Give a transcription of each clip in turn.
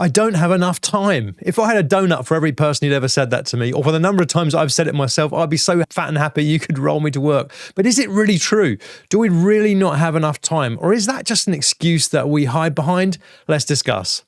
I don't have enough time. If I had a donut for every person who'd ever said that to me, or for the number of times I've said it myself, I'd be so fat and happy you could roll me to work. But is it really true? Do we really not have enough time? Or is that just an excuse that we hide behind? Let's discuss.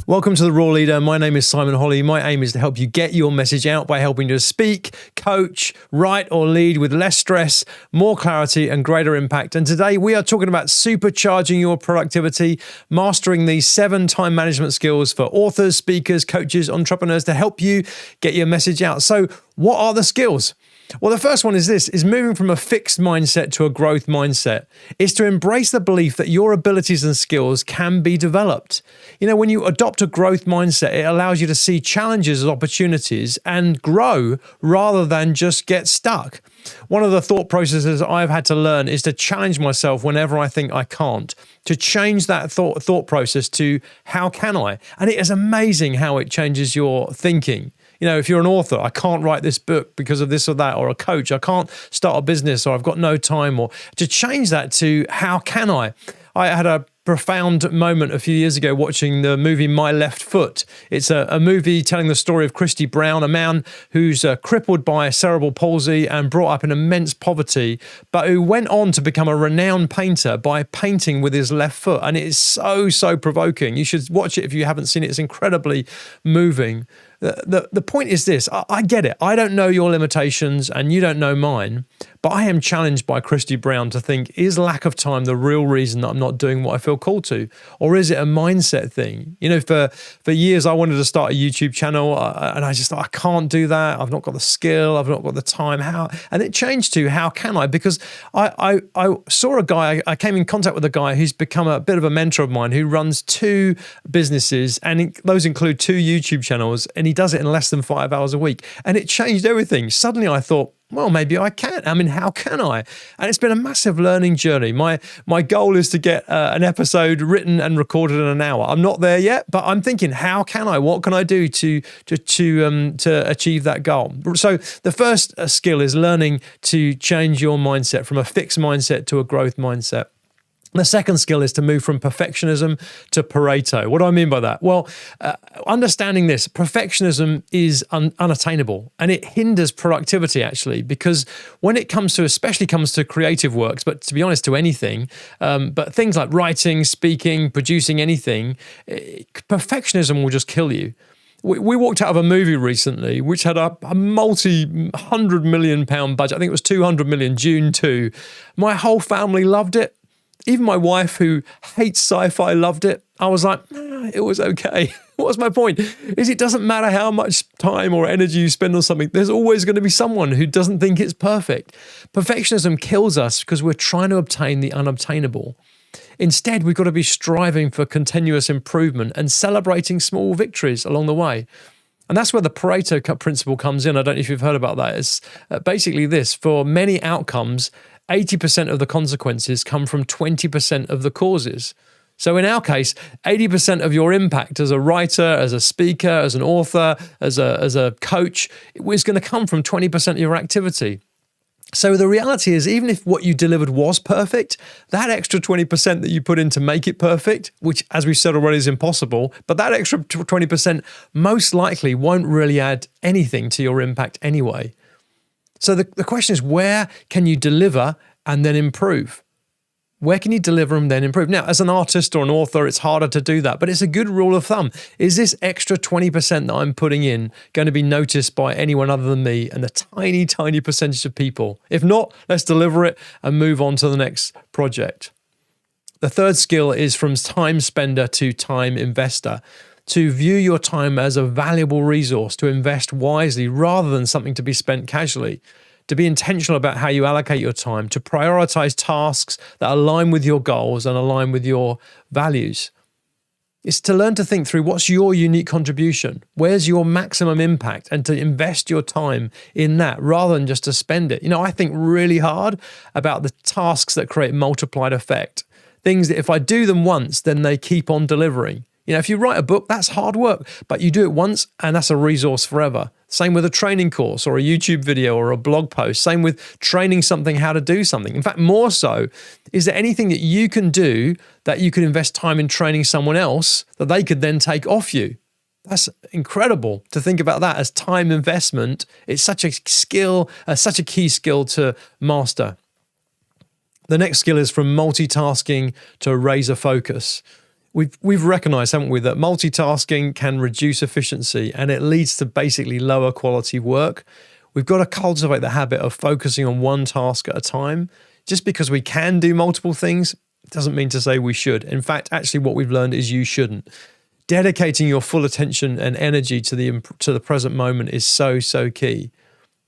Welcome to The Raw Leader. My name is Simon Holly. My aim is to help you get your message out by helping you to speak, coach, write, or lead with less stress, more clarity, and greater impact. And today we are talking about supercharging your productivity, mastering these 7 time management skills for authors, speakers, coaches, entrepreneurs to help you get your message out. So what are the skills? Well, the first one is moving from a fixed mindset to a growth mindset. It's to embrace the belief that your abilities and skills can be developed. You know, when you adopt a growth mindset, it allows you to see challenges as opportunities and grow rather than just get stuck. One of the thought processes I've had to learn is to challenge myself whenever I think I can't, to change that thought process to how can I? And it is amazing how it changes your thinking. You know, if you're an author, I can't write this book because of this or that, or a coach, I can't start a business, or I've got no time, or to change that to how can I? I had a profound moment a few years ago watching the movie My Left Foot. It's a movie telling the story of Christy Brown, a man who's crippled by cerebral palsy and brought up in immense poverty, but who went on to become a renowned painter by painting with his left foot. And it is so provoking. You should watch it if you haven't seen it. It's incredibly moving. The point is this, I get it. I don't know your limitations and you don't know mine, but I am challenged by Christy Brown to think, is lack of time the real reason that I'm not doing what I feel called to? Or is it a mindset thing? You know, for years I wanted to start a YouTube channel and I just thought, I can't do that. I've not got the skill. I've not got the time. How? And it changed to how can I? Because I saw a guy, I came in contact with a guy who's become a bit of a mentor of mine who runs 2 businesses, and those include 2 YouTube channels, and he does it in less than 5 hours a week. And it changed everything. Suddenly I thought, well, maybe I can. I mean, how can I? And it's been a massive learning journey. My goal is to get an episode written and recorded in an hour. I'm not there yet, but I'm thinking, how can I? What can I do to achieve that goal? So the first skill is learning to change your mindset from a fixed mindset to a growth mindset. The second skill is to move from perfectionism to Pareto. What do I mean by that? Well, understanding this, perfectionism is unattainable, and it hinders productivity actually, because when it especially comes to creative works, but to be honest, to anything, but things like writing, speaking, producing anything, perfectionism will just kill you. We walked out of a movie recently which had a multi-100 million pound budget. I think it was 200 million, June 2. My whole family loved it. Even my wife, who hates sci-fi, loved it. I was like, it was okay. What's my point? Is it doesn't matter how much time or energy you spend on something, there's always going to be someone who doesn't think it's perfect. Perfectionism kills us because we're trying to obtain the unobtainable. Instead, we've got to be striving for continuous improvement and celebrating small victories along the way. And that's where the Pareto principle comes in. I don't know if you've heard about that. It's basically this: for many outcomes, 80% of the consequences come from 20% of the causes. So in our case, 80% of your impact as a writer, as a speaker, as an author, as a coach, is going to come from 20% of your activity. So the reality is, even if what you delivered was perfect, that extra 20% that you put in to make it perfect, which as we've said already is impossible, but that extra 20% most likely won't really add anything to your impact anyway. So the question is, where can you deliver and then improve? Where can you deliver and then improve? Now, as an artist or an author, it's harder to do that, but it's a good rule of thumb. Is this extra 20% that I'm putting in going to be noticed by anyone other than me and the tiny percentage of people? If not, let's deliver it and move on to the next project. The third skill is from time spender to time investor. To view your time as a valuable resource to invest wisely rather than something to be spent casually. To be intentional about how you allocate your time, to prioritize tasks that align with your goals and align with your values. It's to learn to think through what's your unique contribution, where's your maximum impact, and to invest your time in that rather than just to spend it. You know, I think really hard about the tasks that create multiplied effect. Things that if I do them once, then they keep on delivering. If you write a book, that's hard work, but you do it once and that's a resource forever. Same with a training course or a YouTube video or a blog post. Same with training something how to do something. In fact, more so, is there anything that you can do that you could invest time in training someone else that they could then take off you? That's incredible to think about that as time investment. It's such a skill, such a key skill to master. The next skill is from multitasking to razor focus. We've recognized, haven't we, that multitasking can reduce efficiency and it leads to basically lower quality work. We've got to cultivate the habit of focusing on one task at a time. Just because we can do multiple things doesn't mean to say we should. In fact, actually what we've learned is you shouldn't. Dedicating your full attention and energy to the present moment is so key.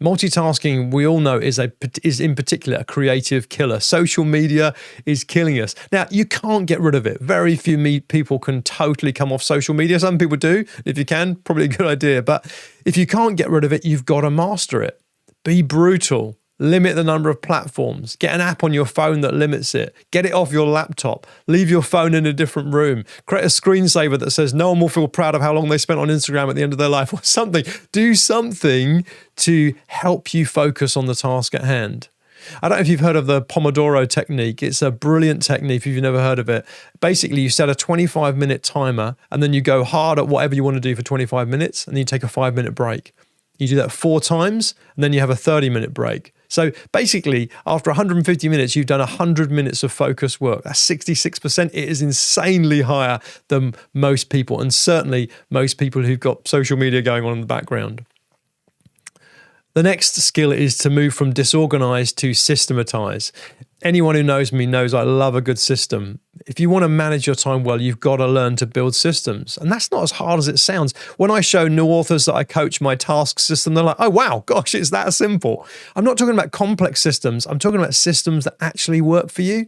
Multitasking, we all know, is in particular a creative killer. Social media is killing us. Now, you can't get rid of it. Very few people can totally come off social media. Some people do. If you can, probably a good idea. But if you can't get rid of it, you've got to master it. Be brutal. Limit the number of platforms. Get an app on your phone that limits it. Get it off your laptop. Leave your phone in a different room. Create a screensaver that says no one will feel proud of how long they spent on Instagram at the end of their life or something. Do something to help you focus on the task at hand. I don't know if you've heard of the Pomodoro technique. It's a brilliant technique if you've never heard of it. Basically, you set a 25-minute timer and then you go hard at whatever you want to do for 25 minutes and then you take a 5-minute break. You do that 4 times and then you have a 30-minute break. So basically, after 150 minutes, you've done 100 minutes of focused work. That's 66%. It is insanely higher than most people, and certainly most people who've got social media going on in the background. The next skill is to move from disorganized to systematize. Anyone who knows me knows I love a good system. If you want to manage your time well, you've got to learn to build systems. And that's not as hard as it sounds. When I show new authors that I coach my task system, they're like, oh, wow, gosh, it's that simple. I'm not talking about complex systems. I'm talking about systems that actually work for you.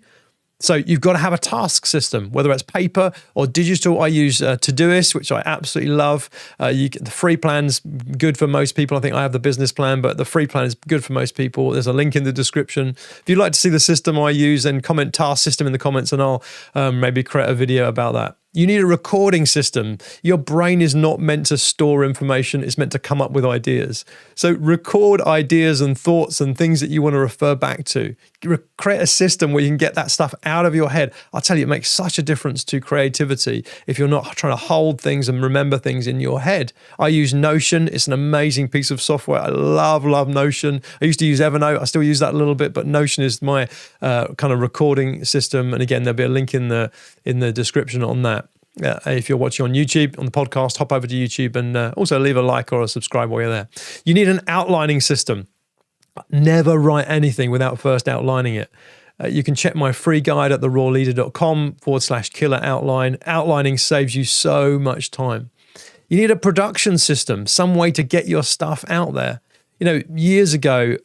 So you've got to have a task system, whether it's paper or digital. I use Todoist, which I absolutely love. The free plan's good for most people. I think I have the business plan, but the free plan is good for most people. There's a link in the description. If you'd like to see the system I use, then comment task system in the comments and I'll maybe create a video about that. You need a recording system. Your brain is not meant to store information. It's meant to come up with ideas. So record ideas and thoughts and things that you want to refer back to. Create a system where you can get that stuff out of your head. I'll tell you, it makes such a difference to creativity if you're not trying to hold things and remember things in your head. I use Notion. It's an amazing piece of software. I love Notion. I used to use Evernote. I still use that a little bit, but Notion is my kind of recording system. And again, there'll be a link in the description on that. If you're watching on YouTube, on the podcast, hop over to YouTube and also leave a like or a subscribe while you're there. You need an outlining system. Never write anything without first outlining it. You can check my free guide at therawleader.com/killer outline. Outlining saves you so much time. You need a production system, some way to get your stuff out there. Years ago,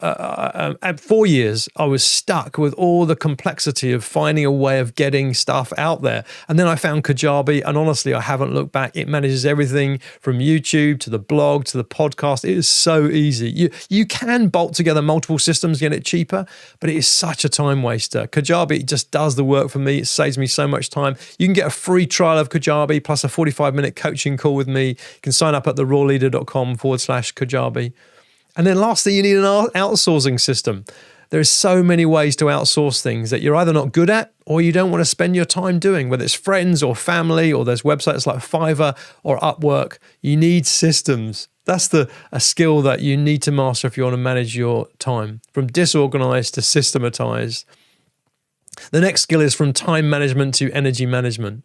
4 years, I was stuck with all the complexity of finding a way of getting stuff out there. And then I found Kajabi, and honestly, I haven't looked back. It manages everything from YouTube to the blog to the podcast. It is so easy. You can bolt together multiple systems, get it cheaper, but it is such a time waster. Kajabi just does the work for me. It saves me so much time. You can get a free trial of Kajabi plus a 45-minute coaching call with me. You can sign up at therawleader.com/Kajabi. And then lastly, you need an outsourcing system. There's so many ways to outsource things that you're either not good at or you don't want to spend your time doing, whether it's friends or family, or there's websites like Fiverr or Upwork. You need systems. That's a skill that you need to master if you want to manage your time, from disorganized to systematized. The next skill is from time management to energy management.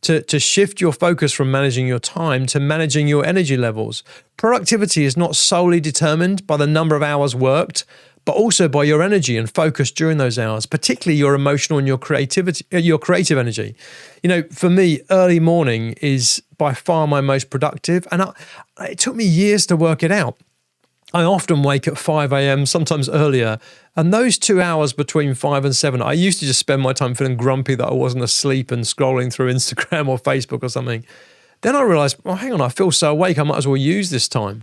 To shift your focus from managing your time to managing your energy levels. Productivity is not solely determined by the number of hours worked, but also by your energy and focus during those hours, particularly your emotional and your creative energy. For me, early morning is by far my most productive, and it took me years to work it out. I often wake at 5 a.m., sometimes earlier, and those 2 hours between 5 and 7, I used to just spend my time feeling grumpy that I wasn't asleep and scrolling through Instagram or Facebook or something. Then I realized, hang on, I feel so awake, I might as well use this time.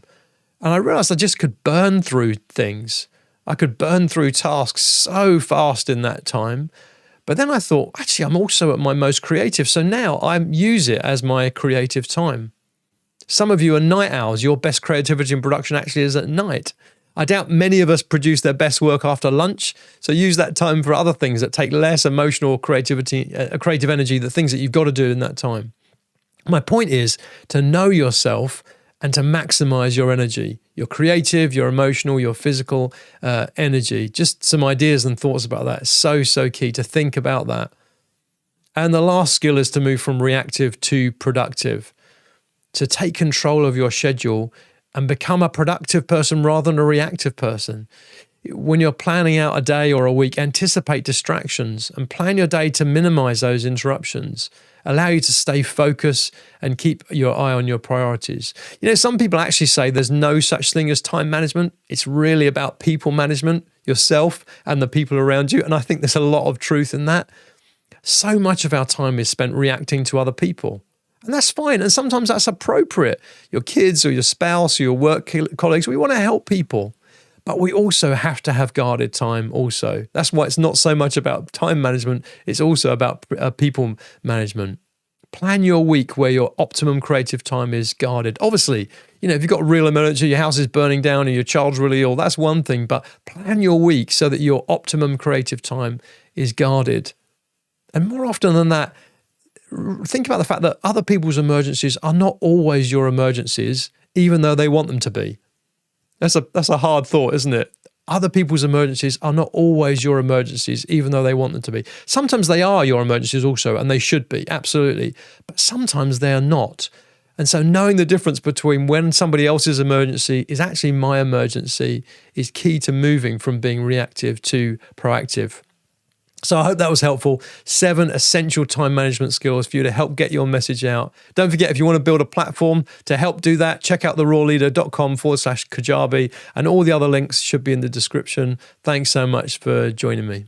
And I realized I just could burn through things. I could burn through tasks so fast in that time. But then I thought, actually, I'm also at my most creative. So now I use it as my creative time. Some of you are night owls. Your best creativity and production actually is at night. I doubt many of us produce their best work after lunch. So use that time for other things that take less emotional creativity, creative energy, the things that you've got to do in that time. My point is to know yourself and to maximize your energy, your creative, your emotional, your physical energy. Just some ideas and thoughts about that. So key to think about that. And the last skill is to move from reactive to productive, to take control of your schedule and become a productive person rather than a reactive person. When you're planning out a day or a week, anticipate distractions and plan your day to minimize those interruptions. Allow you to stay focused and keep your eye on your priorities. Some people actually say there's no such thing as time management. It's really about people management, yourself and the people around you. And I think there's a lot of truth in that. So much of our time is spent reacting to other people. And that's fine. And sometimes that's appropriate. Your kids or your spouse or your work colleagues, we want to help people. But we also have to have guarded time also. That's why it's not so much about time management. It's also about people management. Plan your week where your optimum creative time is guarded. Obviously, if you've got a real emergency, your house is burning down or your child's really ill, that's one thing. But plan your week so that your optimum creative time is guarded. And more often than that, think about the fact that other people's emergencies are not always your emergencies, even though they want them to be. That's a hard thought, isn't it? Other people's emergencies are not always your emergencies, even though they want them to be. Sometimes they are your emergencies also, and they should be, absolutely. But sometimes they are not. And so knowing the difference between when somebody else's emergency is actually my emergency is key to moving from being reactive to proactive. So I hope that was helpful. 7 essential time management skills for you to help get your message out. Don't forget, if you want to build a platform to help do that, check out therawleader.com/Kajabi, and all the other links should be in the description. Thanks so much for joining me.